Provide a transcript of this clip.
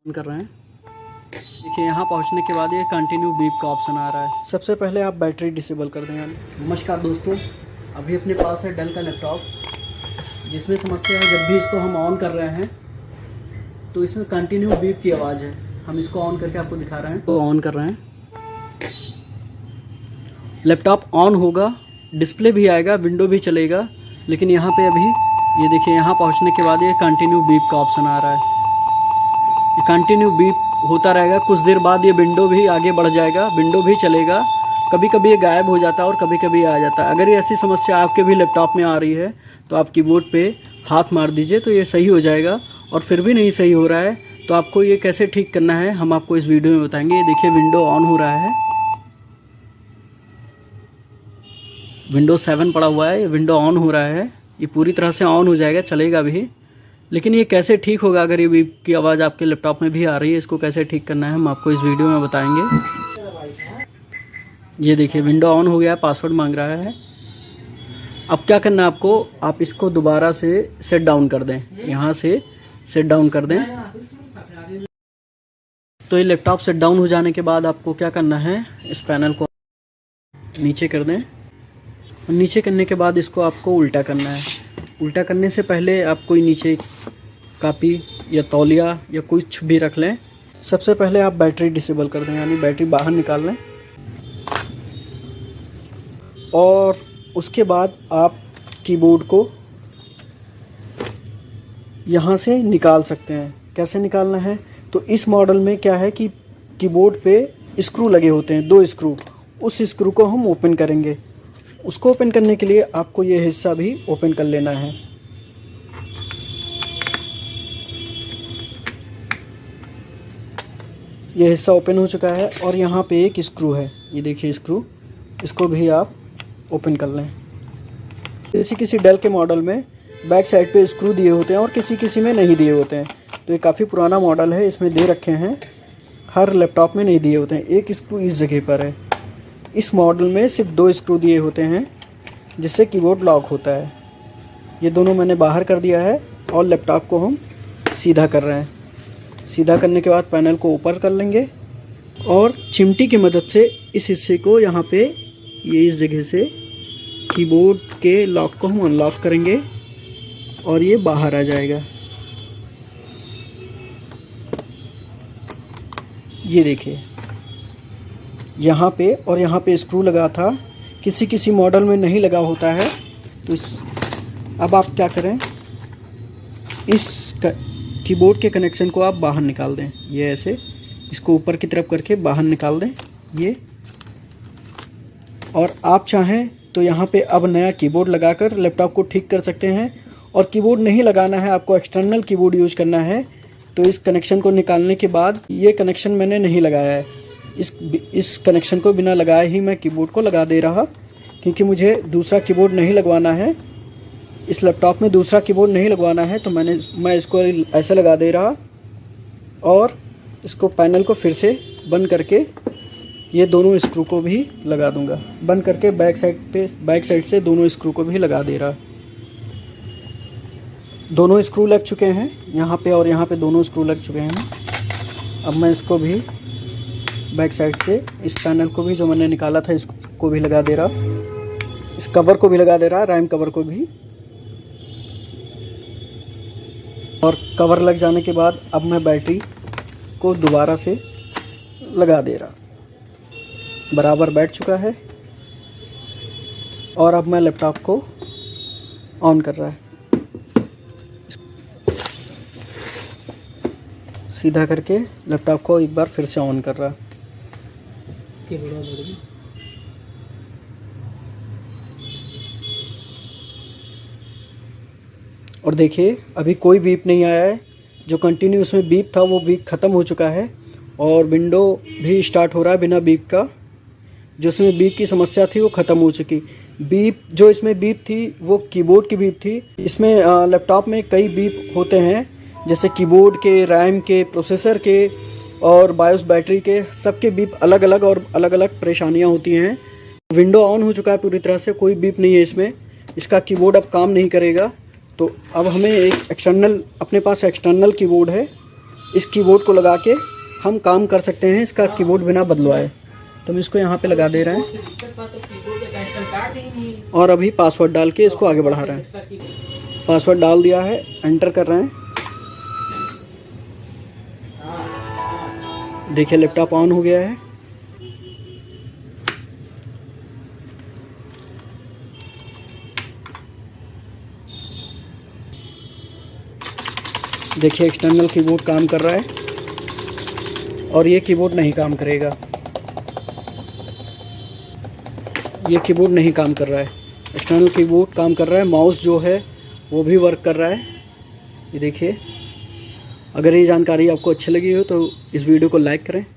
कर रहे हैं। देखिए यहाँ पहुँचने के बाद ये कंटिन्यू बीप का ऑप्शन आ रहा है। सबसे पहले आप बैटरी डिसेबल कर दें। नमस्कार दोस्तों, अभी अपने पास है डेल का लैपटॉप, जिसमें समस्या है जब भी इसको हम ऑन कर रहे हैं तो इसमें कंटिन्यू बीप की आवाज़ है। हम इसको ऑन करके आपको दिखा रहे हैं। तो ऑन कर रहे हैं, लैपटॉप ऑन होगा, डिस्प्ले भी आएगा, विंडो भी चलेगा, लेकिन यहाँ पे अभी ये देखिए यहाँ पहुँचने के बाद ये कंटिन्यू बीप का ऑप्शन आ रहा है। ये कंटिन्यू बीप होता रहेगा। कुछ देर बाद ये विंडो भी आगे बढ़ जाएगा, विंडो भी चलेगा। कभी कभी ये गायब हो जाता है और कभी कभी आ जाता है। अगर ये ऐसी समस्या आपके भी लैपटॉप में आ रही है तो आप कीबोर्ड पे हाथ मार दीजिए तो ये सही हो जाएगा। और फिर भी नहीं सही हो रहा है तो आपको ये कैसे ठीक करना है हम आपको इस वीडियो में बताएंगे। ये देखिए विंडो ऑन हो रहा है, विंडोज 7 पड़ा हुआ है, ये विंडो ऑन हो रहा है। ये पूरी तरह से ऑन हो जाएगा, चलेगा भी। लेकिन ये कैसे ठीक होगा अगर ये बीप की आवाज़ आपके लैपटॉप में भी आ रही है? इसको कैसे ठीक करना है हम आपको इस वीडियो में बताएंगे। ये देखिए विंडो ऑन हो गया, पासवर्ड मांग रहा है। अब क्या करना है आपको, आप इसको दोबारा से सेट डाउन कर दें, यहाँ से सेट डाउन कर दें। तो ये लैपटॉप सेट डाउन हो जाने के बाद आपको क्या करना है, इस पैनल को नीचे कर दें। नीचे करने के बाद इसको आपको उल्टा करना है। उल्टा करने से पहले आप कोई नीचे कापी या तौलिया या कुछ भी रख लें। सबसे पहले आप बैटरी डिसेबल कर दें, यानी बैटरी बाहर निकाल लें। और उसके बाद आप कीबोर्ड को यहाँ से निकाल सकते हैं। कैसे निकालना है, तो इस मॉडल में क्या है कि कीबोर्ड पे स्क्रू लगे होते हैं, 2 स्क्रू। उस स्क्रू को हम ओपन करेंगे। उसको ओपन करने के लिए आपको ये हिस्सा भी ओपन कर लेना है। ये हिस्सा ओपन हो चुका है और यहाँ पे एक स्क्रू है, ये देखिए स्क्रू, इसको भी आप ओपन कर लें। किसी डेल के मॉडल में बैक साइड पे स्क्रू दिए होते हैं और किसी में नहीं दिए होते हैं। तो ये काफ़ी पुराना मॉडल है, इसमें दे रखे हैं, हर लैपटॉप में नहीं दिए होते हैं। एक स्क्रू इस जगह पर है। इस मॉडल में सिर्फ 2 स्क्रू दिए होते हैं जिससे कीबोर्ड लॉक होता है। ये दोनों मैंने बाहर कर दिया है और लैपटॉप को हम सीधा कर रहे हैं। सीधा करने के बाद पैनल को ऊपर कर लेंगे और चिमटी की मदद से इस हिस्से को यहाँ पे ये इस जगह से कीबोर्ड के लॉक को हम अनलॉक करेंगे और ये बाहर आ जाएगा। ये देखिए यहाँ पे और यहाँ पे स्क्रू लगा था, किसी मॉडल में नहीं लगा होता है। तो अब आप क्या करें, इस कीबोर्ड के कनेक्शन को आप बाहर निकाल दें। ये ऐसे इसको ऊपर की तरफ करके बाहर निकाल दें ये। और आप चाहें तो यहाँ पे अब नया कीबोर्ड लगाकर लैपटॉप को ठीक कर सकते हैं। और कीबोर्ड नहीं लगाना है, आपको एक्सटर्नल कीबोर्ड यूज करना है। तो इस कनेक्शन को निकालने के बाद, ये कनेक्शन मैंने नहीं लगाया है, इस कनेक्शन को बिना लगाए ही मैं कीबोर्ड को लगा दे रहा, क्योंकि मुझे दूसरा कीबोर्ड नहीं लगवाना है। इस लैपटॉप में दूसरा कीबोर्ड नहीं लगवाना है, तो मैं इसको ऐसे लगा दे रहा। और इसको पैनल को फिर से बंद करके ये दोनों स्क्रू को भी लगा दूंगा। बंद करके बैक साइड से दोनों स्क्रू को भी लगा दे रहा। दोनों स्क्रू लग चुके हैं यहाँ पे और यहाँ पे दोनों स्क्रू लग चुके हैं। अब मैं इसको भी बैक साइड से इस पैनल को भी जो मैंने निकाला था इसको भी लगा दे रहा, इस कवर को भी लगा दे रहा, रैम कवर को भी। और कवर लग जाने के बाद अब मैं बैटरी को दोबारा से लगा दे रहा। बराबर बैठ चुका है और अब मैं लैपटॉप को ऑन कर रहा है। सीधा करके लैपटॉप को एक बार फिर से ऑन कर रहा। और देखिए अभी कोई बीप नहीं आया है। जो कंटिन्यू उसमें बीप था वो बीप ख़त्म हो चुका है और विंडो भी स्टार्ट हो रहा है बिना बीप का। जो इसमें बीप की समस्या थी वो ख़त्म हो चुकी। बीप जो इसमें बीप थी वो कीबोर्ड की बीप थी। इसमें लैपटॉप में कई बीप होते हैं, जैसे कीबोर्ड के, रैम के, प्रोसेसर के और बायोस बैटरी के, सबके बीप अलग अलग और अलग अलग परेशानियां होती हैं। विंडो ऑन हो चुका है पूरी तरह से, कोई बीप नहीं है इसमें। इसका कीबोर्ड अब काम नहीं करेगा। तो अब हमें एक एक्सटर्नल, अपने पास एक्सटर्नल कीबोर्ड है इस कीबोर्ड को लगा के हम काम कर सकते हैं इसका कीबोर्ड बिना बदलवाए। तो हम इसको यहाँ पे लगा दे रहे हैं और अभी पासवर्ड डाल के इसको आगे बढ़ा रहे हैं। पासवर्ड डाल दिया है, एंटर कर रहे हैं। देखिए लैपटॉप ऑन हो गया है। देखिए एक्सटर्नल कीबोर्ड काम कर रहा है और ये कीबोर्ड नहीं काम करेगा। ये कीबोर्ड नहीं काम कर रहा है, एक्सटर्नल कीबोर्ड काम कर रहा है। माउस जो है वो भी वर्क कर रहा है। ये देखिए। अगर ये जानकारी आपको अच्छी लगी हो तो इस वीडियो को लाइक करें।